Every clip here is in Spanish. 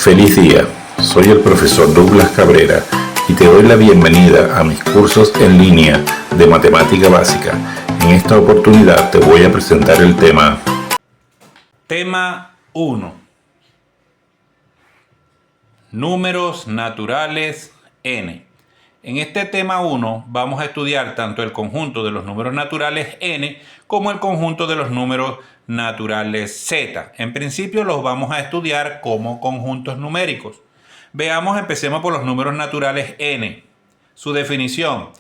Feliz día, soy el profesor Douglas Cabrera y te doy la bienvenida a mis cursos en línea de matemática básica. En esta oportunidad te voy a presentar el tema. Tema 1. Números naturales n. En este tema 1 vamos a estudiar tanto el conjunto de los números naturales n como el conjunto de los números naturales z. En principio los vamos a estudiar como conjuntos numéricos. Empecemos por los números naturales n. Su definición.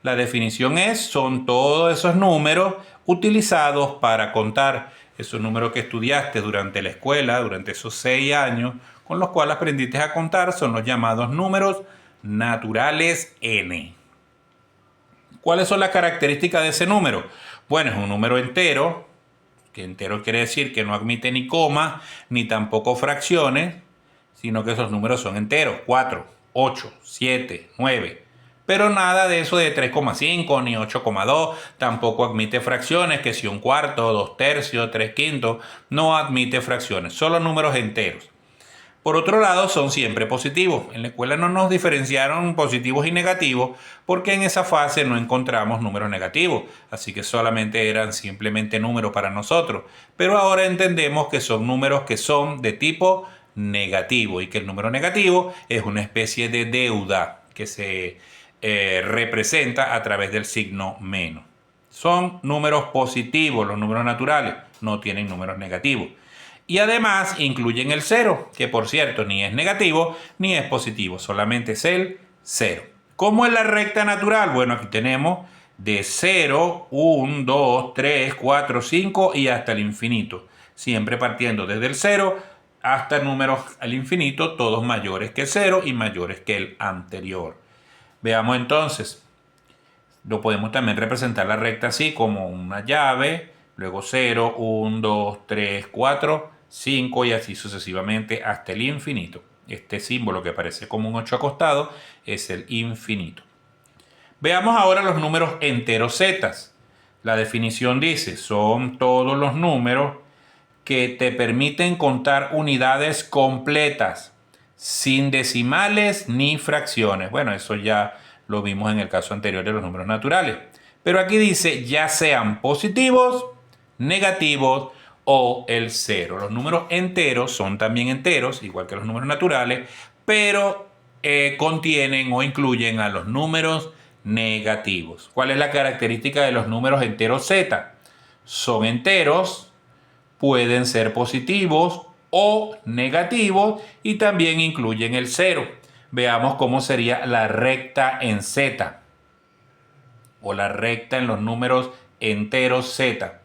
La definición son todos esos números utilizados para contar esos números que estudiaste durante la escuela, durante esos 6 años, con los cuales aprendiste a contar, son los llamados números naturales n. ¿Cuáles son las características de ese número? Bueno, es un número entero, que entero quiere decir que no admite ni comas, ni tampoco fracciones, sino que esos números son enteros, 4, 8, 7, 9. Pero nada de eso de 3,5 ni 8,2, tampoco admite fracciones, que si un cuarto, 2 tercios, 3 quintos, no admite fracciones, solo números enteros. Por otro lado, son siempre positivos. En la escuela no nos diferenciaron positivos y negativos porque en esa fase no encontramos números negativos, así que solamente eran simplemente números para nosotros. Pero ahora entendemos que son números que son de tipo negativo y que el número negativo es una especie de deuda que se representa a través del signo menos. Son números positivos los números naturales, no tienen números negativos. Y además incluyen el 0, que por cierto ni es negativo ni es positivo, solamente es el 0. ¿Cómo es la recta natural? Bueno, aquí tenemos de 0, 1, 2, 3, 4, 5 y hasta el infinito. Siempre partiendo desde el 0 hasta números al infinito, todos mayores que el 0 y mayores que el anterior. Veamos entonces. Lo podemos también representar la recta así como una llave, luego 0, 1, 2, 3, 4, 5 y así sucesivamente hasta el infinito. Este símbolo que parece como un 8 acostado es el infinito. Veamos ahora los números enteros z. La definición dice, son todos los números que te permiten contar unidades completas, sin decimales ni fracciones. Bueno, eso ya lo vimos en el caso anterior de los números naturales. Pero aquí dice, ya sean positivos, negativos o el 0. Los números enteros son también enteros, igual que los números naturales, pero contienen o incluyen a los números negativos. ¿Cuál es la característica de los números enteros z? Son enteros, pueden ser positivos o negativos y también incluyen el 0. Veamos cómo sería la recta en z o la recta en los números enteros z.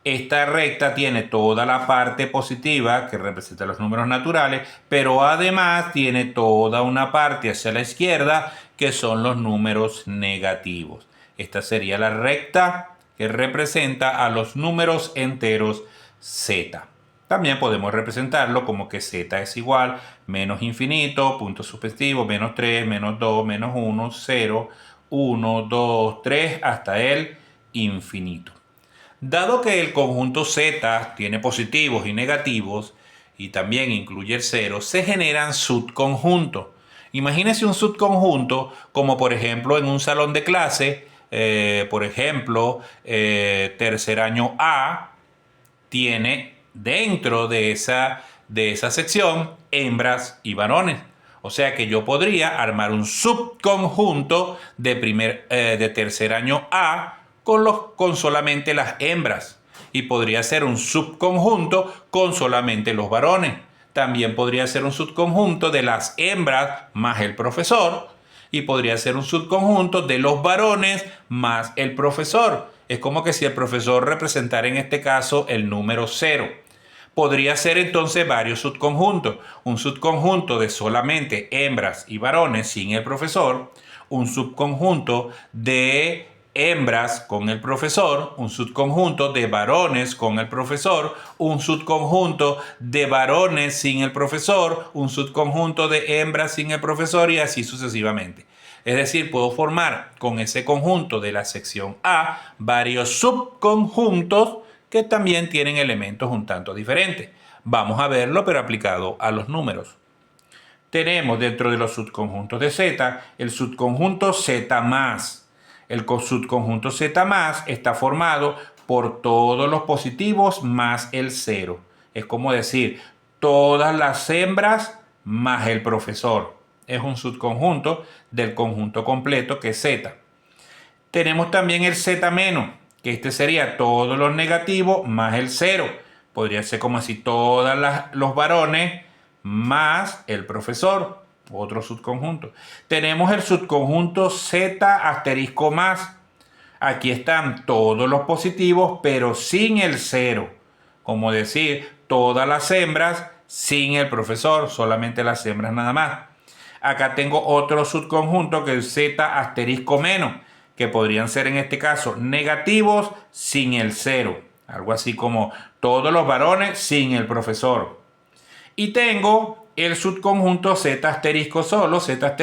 Esta recta tiene toda la parte positiva que representa los números naturales, pero además tiene toda una parte hacia la izquierda que son los números negativos. Esta sería la recta que representa a los números enteros z. También podemos representarlo como que z es igual menos infinito, punto suspensivo, menos 3, menos 2, menos 1, 0, 1, 2, 3, hasta el infinito. Dado que el conjunto z tiene positivos y negativos y también incluye el 0, se generan subconjuntos. Imagínese un subconjunto como por ejemplo en un salón de clase, por ejemplo, tercer año A tiene dentro de esa sección hembras y varones. O sea que yo podría armar un subconjunto de tercer año A con solamente las hembras. Y podría ser un subconjunto con solamente los varones. También podría ser un subconjunto de las hembras más el profesor. Y podría ser un subconjunto de los varones más el profesor. Es como que si el profesor representara en este caso el número 0. Podría ser entonces varios subconjuntos. Un subconjunto de solamente hembras y varones sin el profesor. Un subconjunto de hembras con el profesor. Un subconjunto de varones con el profesor. Un subconjunto de varones sin el profesor. Un subconjunto de hembras sin el profesor y así sucesivamente. Es decir, puedo formar con ese conjunto de la sección A varios subconjuntos que también tienen elementos un tanto diferentes. Vamos a verlo, pero aplicado a los números. Tenemos dentro de los subconjuntos de Z el subconjunto Z+. El subconjunto Z+ está formado por todos los positivos más el 0. Es como decir, todas las hembras más el profesor. Es un subconjunto del conjunto completo que es Z. Tenemos también el Z-, que este sería todos los negativos más el 0. Podría ser como así, todos los varones más el profesor. Otro subconjunto. Tenemos el subconjunto Z*+. Aquí están todos los positivos, pero sin el 0. Como decir, todas las hembras sin el profesor, solamente las hembras nada más. Acá tengo otro subconjunto que es Z*-, que podrían ser en este caso negativos sin el 0. Algo así como todos los varones sin el profesor. Y tengo el subconjunto Z* solo. Z*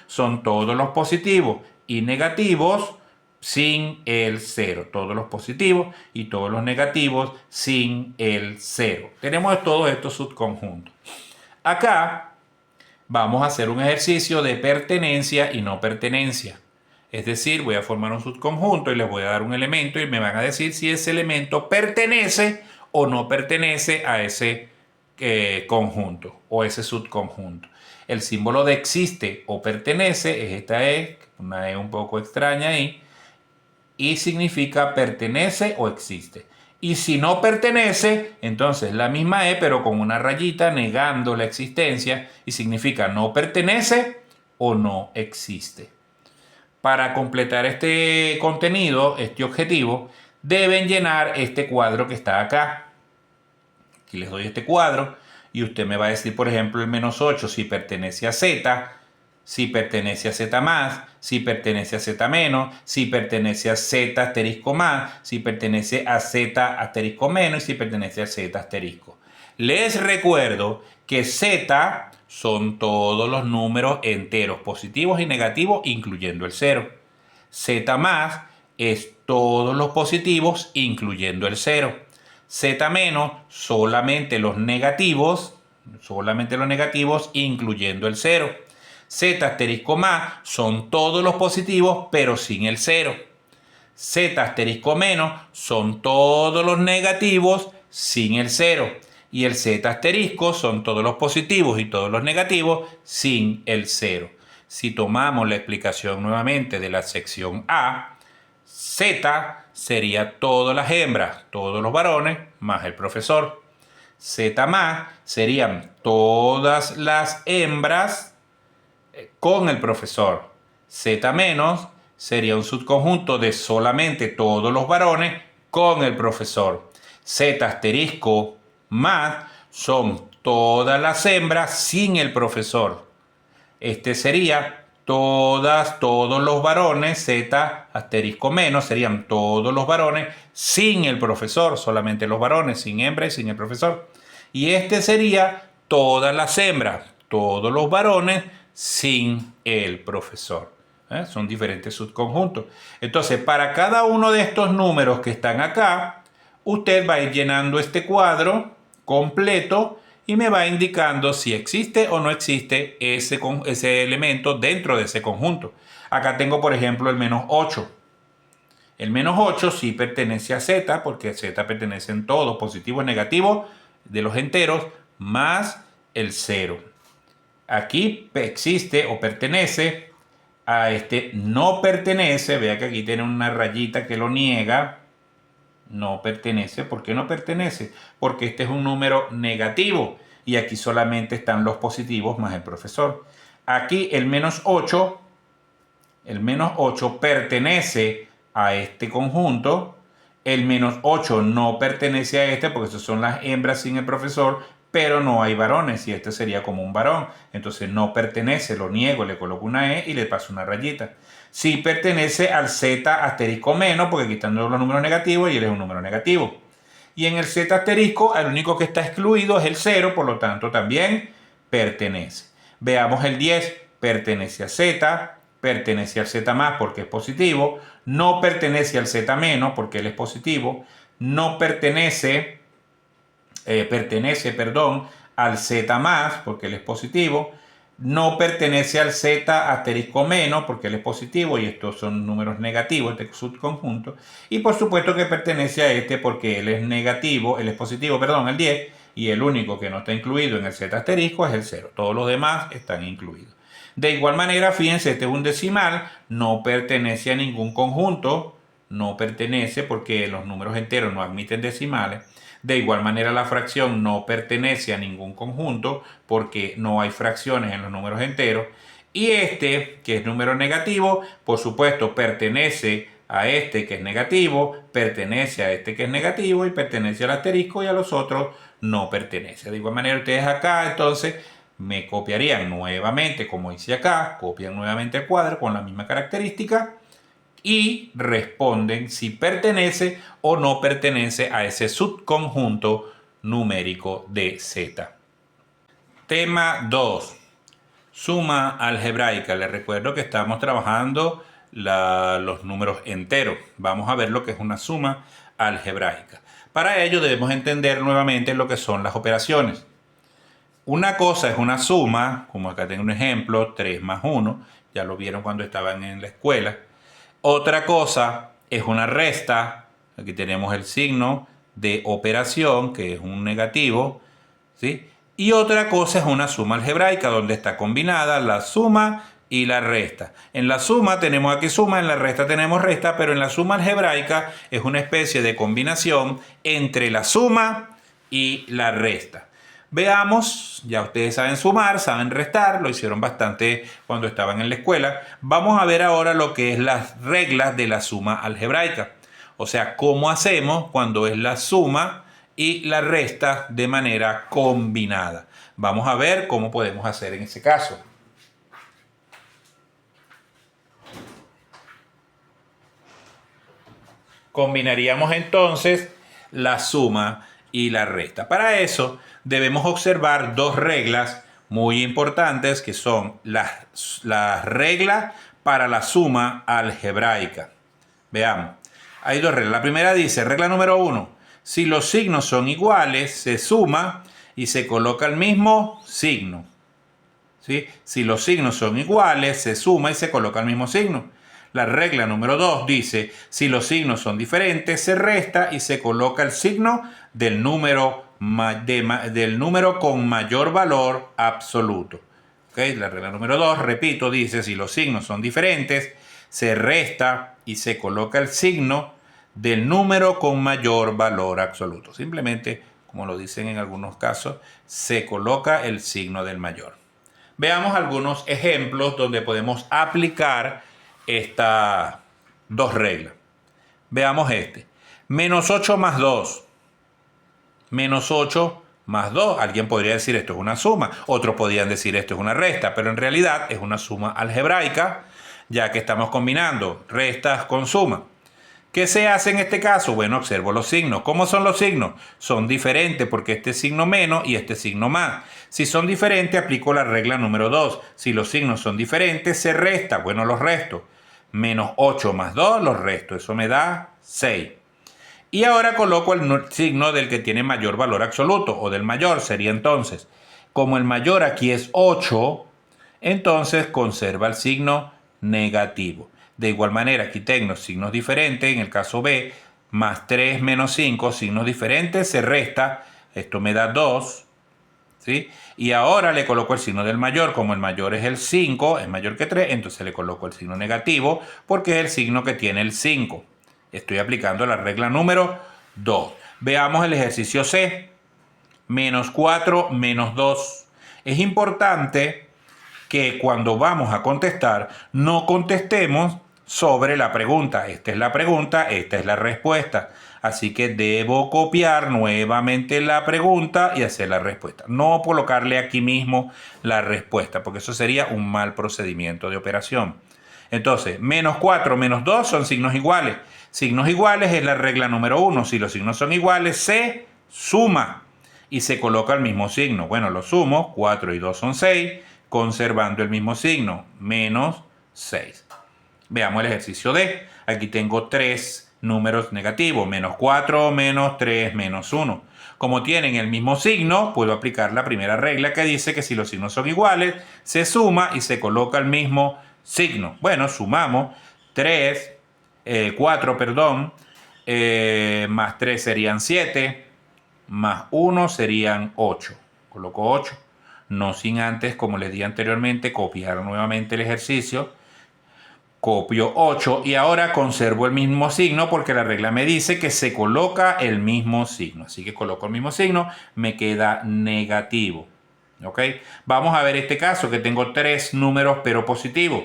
son todos los positivos y negativos sin el 0. Todos los positivos y todos los negativos sin el 0. Tenemos todos estos subconjuntos. Acá vamos a hacer un ejercicio de pertenencia y no pertenencia. Es decir, voy a formar un subconjunto y les voy a dar un elemento y me van a decir si ese elemento pertenece o no pertenece a ese conjunto o ese subconjunto. El símbolo de existe o pertenece es esta E, una E un poco extraña ahí, y significa pertenece o existe. Y si no pertenece, entonces la misma E pero con una rayita negando la existencia y significa no pertenece o no existe. Para completar este contenido, este objetivo, deben llenar este cuadro que está acá. Aquí les doy este cuadro y usted me va a decir, por ejemplo, el -8 si pertenece a Z, si pertenece a Z+, si pertenece a Z-, si pertenece a Z*+, si pertenece a Z*-, y si pertenece a Z**. Les recuerdo que Z son todos los números enteros, positivos y negativos, incluyendo el 0. Z+ es todos los positivos, incluyendo el 0. Z- solamente los negativos, incluyendo el 0. Z** son todos los positivos, pero sin el 0. Z*- son todos los negativos, sin el 0. Y el Z* son todos los positivos y todos los negativos, sin el 0. Si tomamos la explicación nuevamente de la sección A, Z sería todas las hembras, todos los varones, más el profesor. Z+ serían todas las hembras con el profesor. Z- sería un subconjunto de solamente todos los varones con el profesor. Z* más son todas las hembras sin el profesor. Este sería todos los varones, Z*- serían todos los varones sin el profesor, solamente los varones, sin hembra y sin el profesor. Y este sería todas las hembras, todos los varones sin el profesor. Son diferentes subconjuntos. Entonces, para cada uno de estos números que están acá, usted va a ir llenando este cuadro completo y me va indicando si existe o no existe ese elemento dentro de ese conjunto. Acá tengo, por ejemplo, el -8. El -8 sí pertenece a Z, porque Z pertenece en todos, positivo y negativo, de los enteros, más el 0. Aquí existe o pertenece a este no pertenece. Vea que aquí tiene una rayita que lo niega. No pertenece. ¿Por qué no pertenece? Porque este es un número negativo y aquí solamente están los positivos más el profesor. Aquí el -8 pertenece a este conjunto. El -8 no pertenece a este porque esas son las hembras sin el profesor, pero no hay varones y este sería como un varón. Entonces no pertenece, lo niego, le coloco una E y le paso una rayita. Sí pertenece al Z*, porque aquí están los números negativos y él es un número negativo. Y en el Z*, el único que está excluido es el 0, por lo tanto también pertenece. Veamos el 10, pertenece a Z, pertenece al Z+ porque es positivo, no pertenece al Z- porque él es positivo, no pertenece al Z+ porque él es positivo, no pertenece al z asterisco menos porque él es positivo y estos son números negativos, este subconjunto. Y por supuesto que pertenece a este porque él es negativo, él es positivo, perdón, el 10, y el único que no está incluido en el z asterisco es el 0. Todos los demás están incluidos. De igual manera, fíjense, este es un decimal, no pertenece a ningún conjunto, no pertenece porque los números enteros no admiten decimales. De igual manera, la fracción no pertenece a ningún conjunto porque no hay fracciones en los números enteros. Y este, que es número negativo, por supuesto, pertenece a este que es negativo, pertenece a este que es negativo y pertenece al asterisco, y a los otros no pertenece. De igual manera, ustedes acá entonces me copiarían nuevamente, como hice acá, copian nuevamente el cuadro con la misma característica y responden si pertenece o no pertenece a ese subconjunto numérico de Z. Tema 2. Suma algebraica. Les recuerdo que estamos trabajando los números enteros. Vamos a ver lo que es una suma algebraica. Para ello debemos entender nuevamente lo que son las operaciones. Una cosa es una suma, como acá tengo un ejemplo, 3 más 1, ya lo vieron cuando estaban en la escuela. Otra cosa es una resta, aquí tenemos el signo de operación, que es un negativo, ¿sí? Y otra cosa es una suma algebraica, donde está combinada la suma y la resta. En la suma tenemos aquí suma, en la resta tenemos resta, pero en la suma algebraica es una especie de combinación entre la suma y la resta. Veamos, ya ustedes saben sumar, saben restar, lo hicieron bastante cuando estaban en la escuela. Vamos a ver ahora lo que es las reglas de la suma algebraica. O sea, cómo hacemos cuando es la suma y la resta de manera combinada. Vamos a ver cómo podemos hacer en ese caso. Combinaríamos entonces la suma y la resta. Para eso debemos observar dos reglas muy importantes que son las reglas para la suma algebraica. Veamos, hay dos reglas. La primera dice, regla número 1, si los signos son iguales, se suma y se coloca el mismo signo. ¿Sí? Si los signos son iguales, se suma y se coloca el mismo signo. La regla número 2 dice, si los signos son diferentes, se resta y se coloca el signo del número con mayor valor absoluto. ¿Okay? La regla número 2, repito, dice, si los signos son diferentes, se resta y se coloca el signo del número con mayor valor absoluto. Simplemente, como lo dicen en algunos casos, se coloca el signo del mayor. Veamos algunos ejemplos donde podemos aplicar estas dos reglas. Veamos este. Menos 8 más 2. Menos 8 más 2. Alguien podría decir esto es una suma. Otros podrían decir esto es una resta. Pero en realidad es una suma algebraica, ya que estamos combinando restas con suma. ¿Qué se hace en este caso? Bueno, observo los signos. ¿Cómo son los signos? Son diferentes porque este signo menos y este signo más. Si son diferentes, aplico la regla número 2. Si los signos son diferentes, se resta. Bueno, los resto. Menos 8 más 2, los resto. Eso me da 6. Y ahora coloco el signo del que tiene mayor valor absoluto, o del mayor. Sería entonces, como el mayor aquí es 8, entonces conserva el signo negativo. De igual manera, aquí tengo signos diferentes. En el caso B, más 3 menos 5, signos diferentes, se resta. Esto me da 2. ¿Sí? Y ahora le coloco el signo del mayor. Como el mayor es el 5, es mayor que 3, entonces le coloco el signo negativo porque es el signo que tiene el 5. Estoy aplicando la regla número 2. Veamos el ejercicio C. Menos 4 menos 2. Es importante que cuando vamos a contestar, no contestemos sobre la pregunta. Esta es la pregunta, esta es la respuesta. Así que debo copiar nuevamente la pregunta y hacer la respuesta. No colocarle aquí mismo la respuesta, porque eso sería un mal procedimiento de operación. Entonces, menos 4 menos 2 son signos iguales. Signos iguales es la regla número 1. Si los signos son iguales, se suma y se coloca el mismo signo. Bueno, lo sumo, 4 y 2 son 6, conservando el mismo signo, menos 6. Veamos el ejercicio D. Aquí tengo 3 números negativos, menos 4, menos 3, menos 1. Como tienen el mismo signo, puedo aplicar la primera regla que dice que si los signos son iguales, se suma y se coloca el mismo signo. Bueno, sumamos 4, más 3 serían 7, más 1 serían 8. Coloco 8, no sin antes, como les di anteriormente, copiar nuevamente el ejercicio. Copio 8 y ahora conservo el mismo signo porque la regla me dice que se coloca el mismo signo. Así que coloco el mismo signo, me queda negativo. ¿Ok? Vamos a ver este caso que tengo 3 números pero positivos.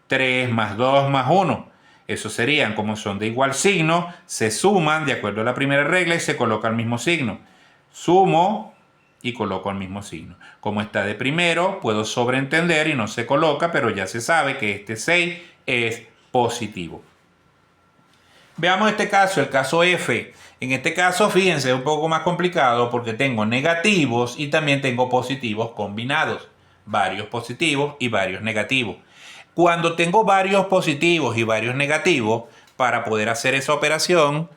3 más 2 más 1. Esos serían, como son de igual signo, se suman de acuerdo a la primera regla y se coloca el mismo signo. Sumo y coloco el mismo signo. Como está de primero, puedo sobreentender y no se coloca, pero ya se sabe que este 6 es positivo. Veamos este caso, el caso F. En este caso, fíjense, es un poco más complicado porque tengo negativos y también tengo positivos combinados. Varios positivos y varios negativos. Cuando tengo varios positivos y varios negativos, para poder hacer esa operación,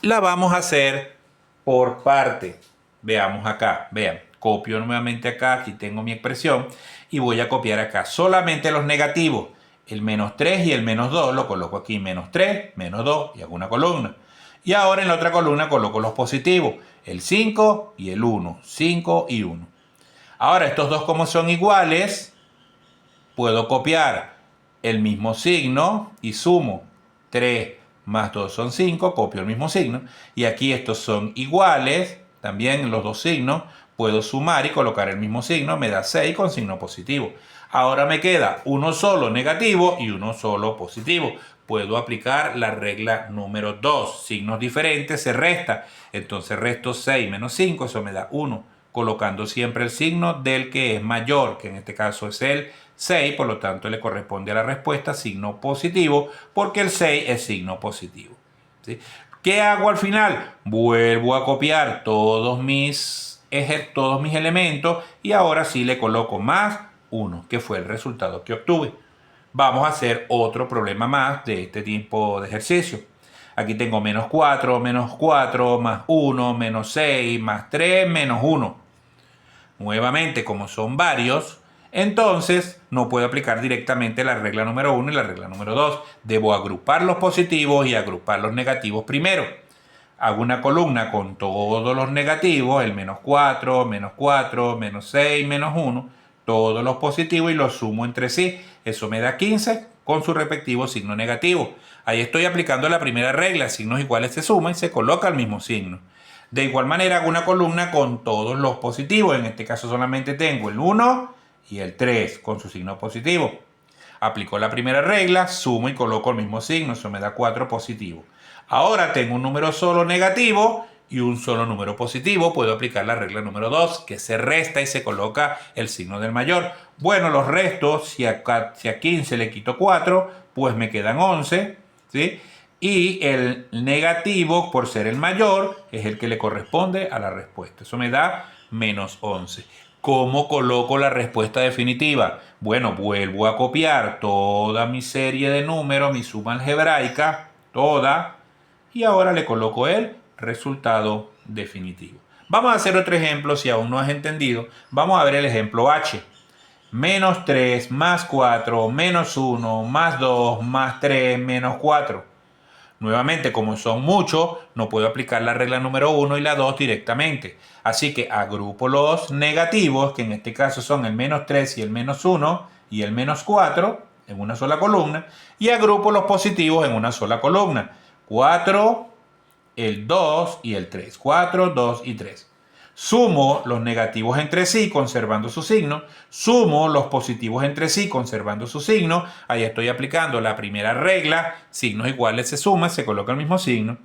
la vamos a hacer por parte. Veamos acá, vean, copio nuevamente acá, aquí tengo mi expresión y voy a copiar acá solamente los negativos. El menos 3 y el menos 2 lo coloco aquí, menos 3, menos 2 y hago una columna. Y ahora en la otra columna coloco los positivos, el 5 y el 1, 5 y 1. Ahora estos dos como son iguales, puedo copiar el mismo signo y sumo 3 más 2 son 5, copio el mismo signo. Y aquí estos son iguales, también los dos signos, puedo sumar y colocar el mismo signo, me da 6 con signo positivo. Ahora me queda uno solo negativo y uno solo positivo. Puedo aplicar la regla número 2. Signos diferentes se resta. Entonces resto 6 menos 5, eso me da 1. Colocando siempre el signo del que es mayor, que en este caso es el 6, por lo tanto le corresponde a la respuesta signo positivo, porque el 6 es signo positivo. ¿Sí? ¿Qué hago al final? Vuelvo a copiar todos mis elementos y ahora sí le coloco más 1, que fue el resultado que obtuve. Vamos a hacer otro problema más de este tipo de ejercicio. Aquí tengo menos 4, más 1, menos 6, más 3, menos 1. Nuevamente, como son varios, entonces no puedo aplicar directamente la regla número 1 y la regla número 2. Debo agrupar los positivos y agrupar los negativos primero. Hago una columna con todos los negativos, el menos 4, menos 6, menos 1, todos los positivos y los sumo entre sí. Eso me da 15 con su respectivo signo negativo. Ahí estoy aplicando la primera regla, signos iguales se suman y se coloca el mismo signo. De igual manera hago una columna con todos los positivos, en este caso solamente tengo el 1 y el 3 con su signo positivo. Aplico la primera regla, sumo y coloco el mismo signo, eso me da 4 positivo. Ahora tengo un número solo negativo y un solo número positivo, puedo aplicar la regla número 2, que se resta y se coloca el signo del mayor. Bueno, los restos, si a 15 le quito 4, pues me quedan 11, ¿sí? Y el negativo, por ser el mayor, es el que le corresponde a la respuesta. Eso me da menos 11. ¿Cómo coloco la respuesta definitiva? Bueno, vuelvo a copiar toda mi serie de números, mi suma algebraica, toda, y ahora le coloco el resultado definitivo. Vamos a hacer otro ejemplo, si aún no has entendido. Vamos a ver el ejemplo H. Menos 3, más 4, menos 1, más 2, más 3, menos 4. Nuevamente, como son muchos, no puedo aplicar la regla número 1 y la 2 directamente. Así que agrupo los negativos, que en este caso son el menos 3 y el menos 1 y el menos 4 en una sola columna, y agrupo los positivos en una sola columna. 4, el 2 y el 3. 4, 2 y 3. Sumo los negativos entre sí conservando su signo, sumo los positivos entre sí conservando su signo, ahí estoy aplicando la primera regla, signos iguales se suman, se coloca el mismo signo,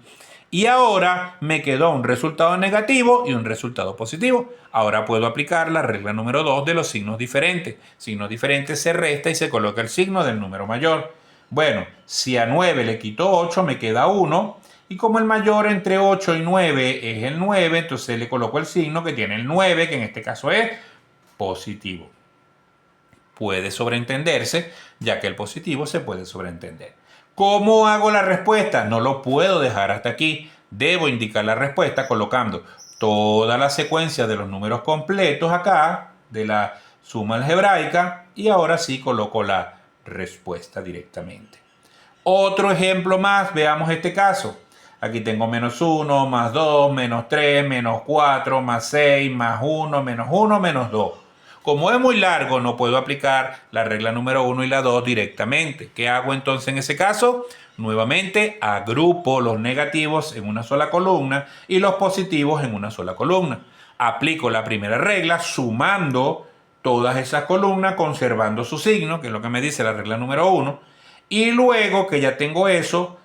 y ahora me quedó un resultado negativo y un resultado positivo. Ahora puedo aplicar la regla número 2 de los signos diferentes. Signos diferentes se resta y se coloca el signo del número mayor. Bueno, si a 9 le quito 8 me queda 1. Y como el mayor entre 8 y 9 es el 9, entonces le coloco el signo que tiene el 9, que en este caso es positivo. Puede sobreentenderse, ya que el positivo se puede sobreentender. ¿Cómo hago la respuesta? No lo puedo dejar hasta aquí. Debo indicar la respuesta colocando toda la secuencia de los números completos acá, de la suma algebraica, y ahora sí coloco la respuesta directamente. Otro ejemplo más, veamos este caso. Aquí tengo menos 1, más 2, menos 3, menos 4, más 6, más 1, menos 2. Como es muy largo, no puedo aplicar la regla número 1 y la 2 directamente. ¿Qué hago entonces en ese caso? Nuevamente agrupo los negativos en una sola columna y los positivos en una sola columna. Aplico la primera regla sumando todas esas columnas, conservando su signo, que es lo que me dice la regla número 1. Y luego que ya tengo eso,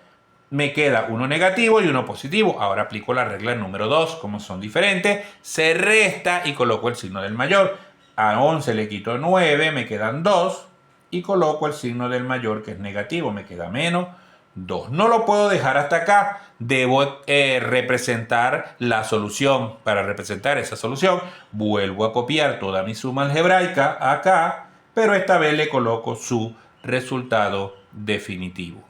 me queda uno negativo y uno positivo. Ahora aplico la regla número 2. Como son diferentes, se resta y coloco el signo del mayor. A 11 le quito 9, me quedan 2. Y coloco el signo del mayor, que es negativo, me queda menos 2. No lo puedo dejar hasta acá. Debo representar la solución. Para representar esa solución, vuelvo a copiar toda mi suma algebraica acá, pero esta vez le coloco su resultado definitivo.